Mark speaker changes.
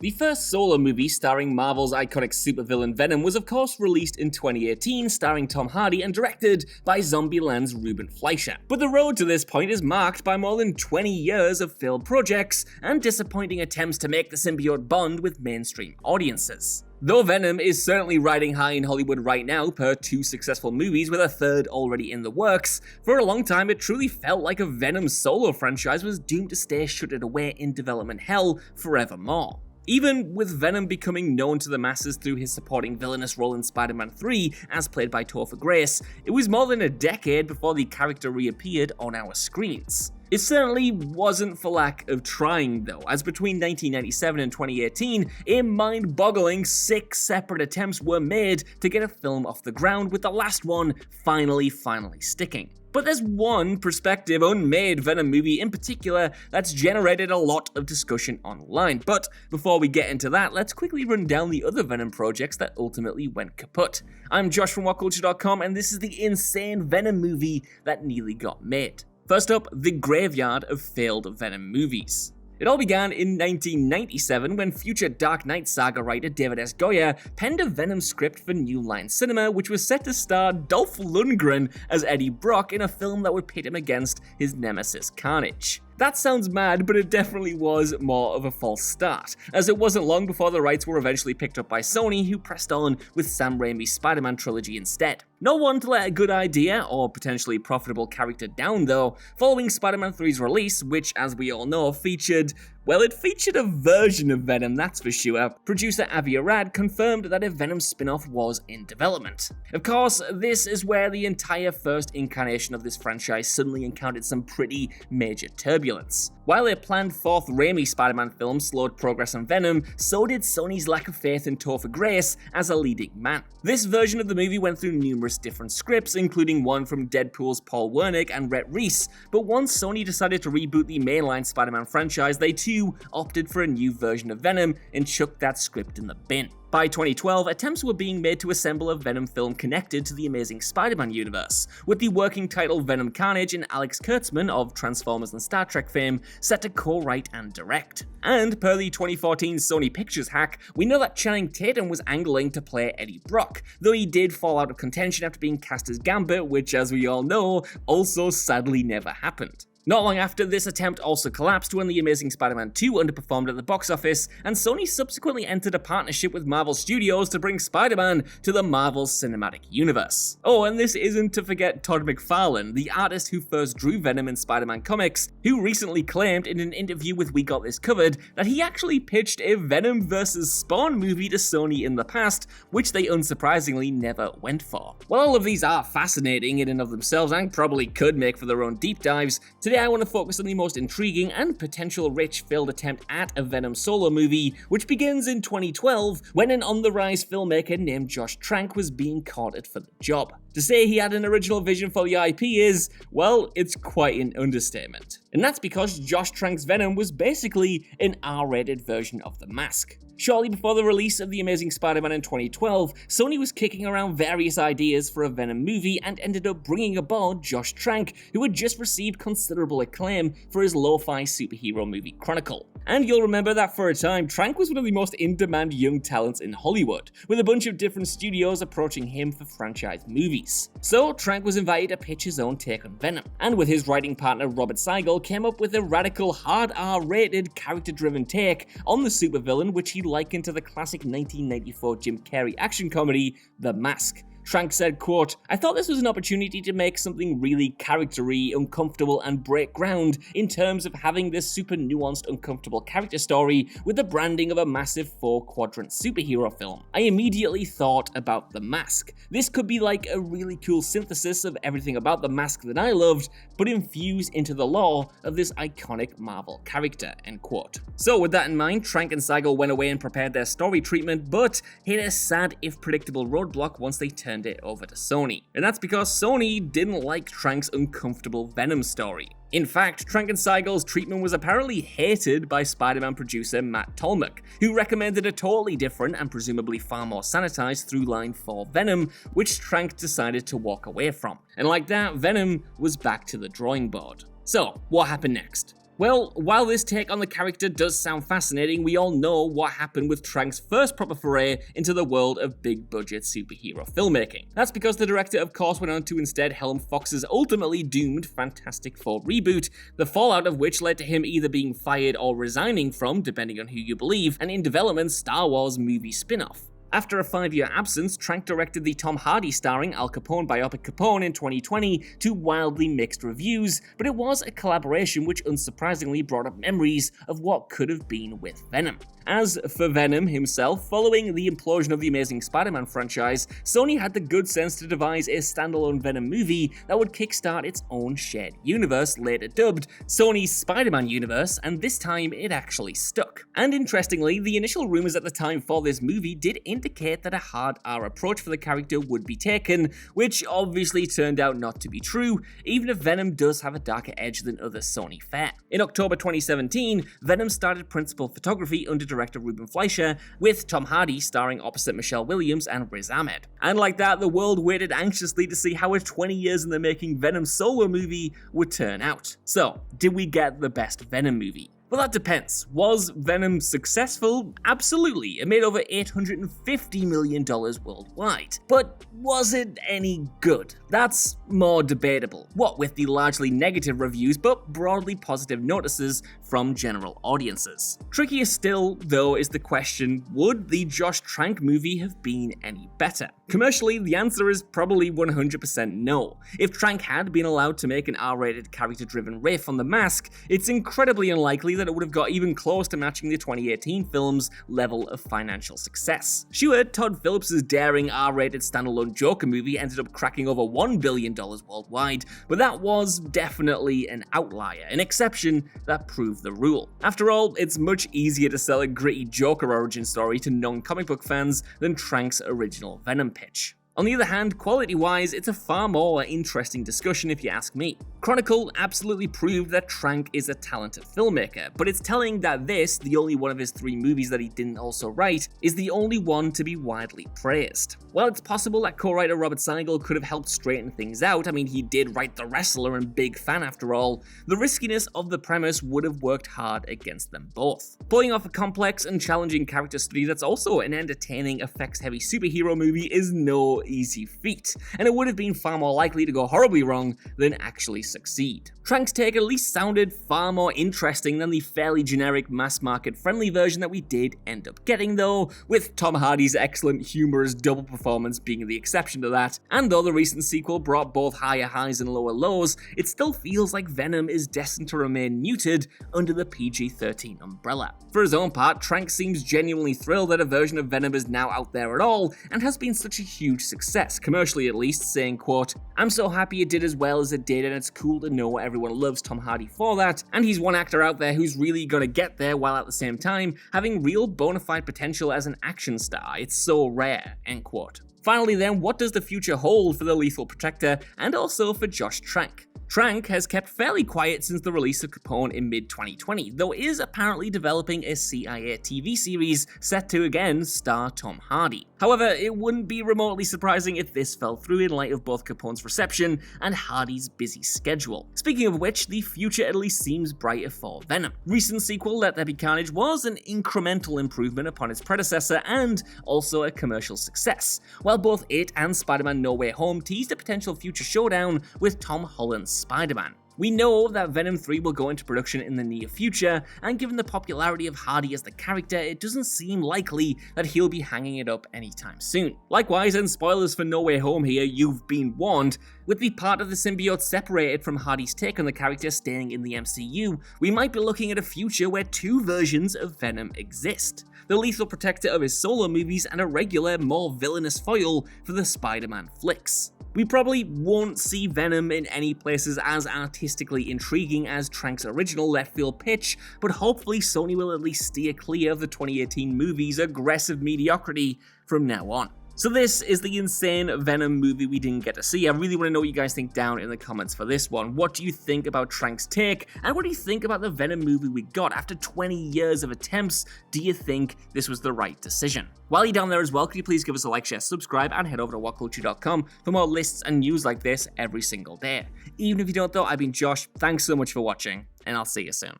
Speaker 1: The first solo movie starring Marvel's iconic supervillain Venom was of course released in 2018, starring Tom Hardy and directed by Zombieland's Ruben Fleischer. But the road to this point is marked by more than 20 years of failed projects and disappointing attempts to make the symbiote bond with mainstream audiences. Though Venom is certainly riding high in Hollywood right now per 2 successful movies with a third already in the works, for a long time it truly felt like a Venom solo franchise was doomed to stay shuttered away in development hell forevermore. Even with Venom becoming known to the masses through his supporting villainous role in Spider-Man 3, as played by Topher Grace, it was more than a decade before the character reappeared on our screens. It certainly wasn't for lack of trying though, as between 1997 and 2018, a mind-boggling 6 separate attempts were made to get a film off the ground, with the last one finally sticking. But there's one prospective unmade Venom movie in particular that's generated a lot of discussion online. But before we get into that, let's quickly run down the other Venom projects that ultimately went kaput. I'm Josh from WhatCulture.com, and this is the insane Venom movie that nearly got made. First up, the graveyard of failed Venom movies. It all began in 1997 when future Dark Knight saga writer David S. Goyer penned a Venom script for New Line Cinema, which was set to star Dolph Lundgren as Eddie Brock in a film that would pit him against his nemesis Carnage. That sounds mad, but it definitely was more of a false start, as it wasn't long before the rights were eventually picked up by Sony, who pressed on with Sam Raimi's Spider-Man trilogy instead. No one to let a good idea, or potentially profitable character down though, following Spider-Man 3's release, which as we all know featured a version of Venom, that's for sure. Producer Avi Arad confirmed that a Venom spin-off was in development. Of course, this is where the entire first incarnation of this franchise suddenly encountered some pretty major turbulence. While a planned 4th Raimi Spider-Man film slowed progress on Venom, so did Sony's lack of faith in Topher Grace as a leading man. This version of the movie went through numerous different scripts, including one from Deadpool's Paul Wernick and Rhett Reese, but once Sony decided to reboot the mainline Spider-Man franchise, they too opted for a new version of Venom and chucked that script in the bin. By 2012, attempts were being made to assemble a Venom film connected to the Amazing Spider-Man universe, with the working title Venom Carnage and Alex Kurtzman of Transformers and Star Trek fame set to co-write and direct. And per the 2014 Sony Pictures hack, we know that Channing Tatum was angling to play Eddie Brock, though he did fall out of contention after being cast as Gambit, which as we all know, also sadly never happened. Not long after, this attempt also collapsed when The Amazing Spider-Man 2 underperformed at the box office, and Sony subsequently entered a partnership with Marvel Studios to bring Spider-Man to the Marvel Cinematic Universe. Oh, and this isn't to forget Todd McFarlane, the artist who first drew Venom in Spider-Man comics, who recently claimed in an interview with We Got This Covered that he actually pitched a Venom vs. Spawn movie to Sony in the past, which they unsurprisingly never went for. While all of these are fascinating in and of themselves and probably could make for their own deep dives, today I want to focus on the most intriguing and potential rich failed attempt at a Venom solo movie, which begins in 2012 when an on-the-rise filmmaker named Josh Trank was being courted for the job. To say he had an original vision for the IP is, well, it's quite an understatement. And that's because Josh Trank's Venom was basically an R-rated version of The Mask. Shortly before the release of The Amazing Spider-Man in 2012, Sony was kicking around various ideas for a Venom movie and ended up bringing aboard Josh Trank, who had just received considerable acclaim for his lo-fi superhero movie Chronicle. And you'll remember that for a time, Trank was one of the most in-demand young talents in Hollywood, with a bunch of different studios approaching him for franchise movies. So Trank was invited to pitch his own take on Venom, and with his writing partner Robert Siegel came up with a radical hard R-rated character-driven take on the supervillain, which he likened to the classic 1994 Jim Carrey action comedy The Mask. Trank said, quote, "I thought this was an opportunity to make something really character-y, uncomfortable, and break ground in terms of having this super nuanced, uncomfortable character story with the branding of a massive 4-quadrant superhero film. I immediately thought about The Mask. This could be like a really cool synthesis of everything about The Mask that I loved, but infused into the lore of this iconic Marvel character," end quote. So with that in mind, Trank and Siegel went away and prepared their story treatment, but hit a sad if predictable roadblock once they turned it over to Sony. And that's because Sony didn't like Trank's uncomfortable Venom story. In fact, Trank and Siegel's treatment was apparently hated by Spider-Man producer Matt Tolmach, who recommended a totally different and presumably far more sanitized through line for Venom, which Trank decided to walk away from. And like that, Venom was back to the drawing board. So, what happened next? Well, while this take on the character does sound fascinating, we all know what happened with Trank's first proper foray into the world of big-budget superhero filmmaking. That's because the director, of course, went on to instead helm Fox's ultimately doomed Fantastic Four reboot, the fallout of which led to him either being fired or resigning from, depending on who you believe, an in-development Star Wars movie spin-off. After a 5-year absence, Trank directed the Tom Hardy starring Al Capone biopic Capone in 2020 to wildly mixed reviews, but it was a collaboration which unsurprisingly brought up memories of what could have been with Venom. As for Venom himself, following the implosion of the Amazing Spider-Man franchise, Sony had the good sense to devise a standalone Venom movie that would kickstart its own shared universe, later dubbed Sony's Spider-Man universe, and this time it actually stuck. And interestingly, the initial rumors at the time for this movie did indicate that a hard R approach for the character would be taken, which obviously turned out not to be true, even if Venom does have a darker edge than other Sony fare. In October 2017, Venom started principal photography under director Ruben Fleischer, with Tom Hardy starring opposite Michelle Williams and Riz Ahmed. And like that, the world waited anxiously to see how a 20 years in the making Venom solo movie would turn out. So, did we get the best Venom movie? Well, that depends. Was Venom successful? Absolutely. It made over $850 million worldwide. But was it any good? That's more debatable. What with the largely negative reviews but broadly positive notices from general audiences. Trickier still, though, is the question, would the Josh Trank movie have been any better? Commercially, the answer is probably 100% no. If Trank had been allowed to make an R-rated character-driven riff on the mask, it's incredibly unlikely that it would have got even close to matching the 2018 film's level of financial success. Sure, Todd Phillips' daring R-rated standalone Joker movie ended up cracking over $1 billion worldwide, but that was definitely an outlier, an exception that proved the rule. After all, it's much easier to sell a gritty Joker origin story to non-comic book fans than Trank's original Venom pitch. On the other hand, quality-wise, it's a far more interesting discussion if you ask me. Chronicle absolutely proved that Trank is a talented filmmaker, but it's telling that this, the only one of his 3 movies that he didn't also write, is the only one to be widely praised. While it's possible that co-writer Robert Seigel could have helped straighten things out, I mean, he did write The Wrestler and big fan after all, the riskiness of the premise would have worked hard against them both. Pulling off a complex and challenging character study that's also an entertaining, effects-heavy superhero movie is no easy feat, and it would have been far more likely to go horribly wrong than actually succeed. Trank's take at least sounded far more interesting than the fairly generic mass-market friendly version that we did end up getting though, with Tom Hardy's excellent humorous double performance being the exception to that, and though the recent sequel brought both higher highs and lower lows, it still feels like Venom is destined to remain muted under the PG-13 umbrella. For his own part, Trank seems genuinely thrilled that a version of Venom is now out there at all, and has been such a huge success, commercially at least, saying, quote, "I'm so happy it did as well as it did, and it's cool to know everyone loves Tom Hardy for that, and he's one actor out there who's really gonna get there while at the same time having real bona fide potential as an action star. It's so rare," end quote. Finally then, what does the future hold for the Lethal Protector and also for Josh Trank? Trank has kept fairly quiet since the release of Capone in mid-2020, though is apparently developing a CIA TV series set to again star Tom Hardy. However, it wouldn't be remotely surprising if this fell through in light of both Capone's reception and Hardy's busy schedule. Speaking of which, the future at least seems brighter for Venom. Recent sequel Let There Be Carnage was an incremental improvement upon its predecessor and also a commercial success, while both it and Spider-Man No Way Home teased a potential future showdown with Tom Holland's Spider-Man. We know that Venom 3 will go into production in the near future, and given the popularity of Hardy as the character, it doesn't seem likely that he'll be hanging it up anytime soon. Likewise, and spoilers for No Way Home here, you've been warned, with the part of the symbiote separated from Hardy's take on the character staying in the MCU, we might be looking at a future where 2 versions of Venom exist. The Lethal Protector of his solo movies and a regular, more villainous foil for the Spider-Man flicks. We probably won't see Venom in any places as artistically intriguing as Trank's original left field pitch, but hopefully Sony will at least steer clear of the 2018 movie's aggressive mediocrity from now on. So this is the insane Venom movie we didn't get to see. I really want to know what you guys think down in the comments for this one. What do you think about Trank's take? And what do you think about the Venom movie we got? After 20 years of attempts, do you think this was the right decision? While you're down there as well, could you please give us a like, share, subscribe, and head over to whatculture.com for more lists and news like this every single day. Even if you don't though, I've been Josh, thanks so much for watching, and I'll see you soon.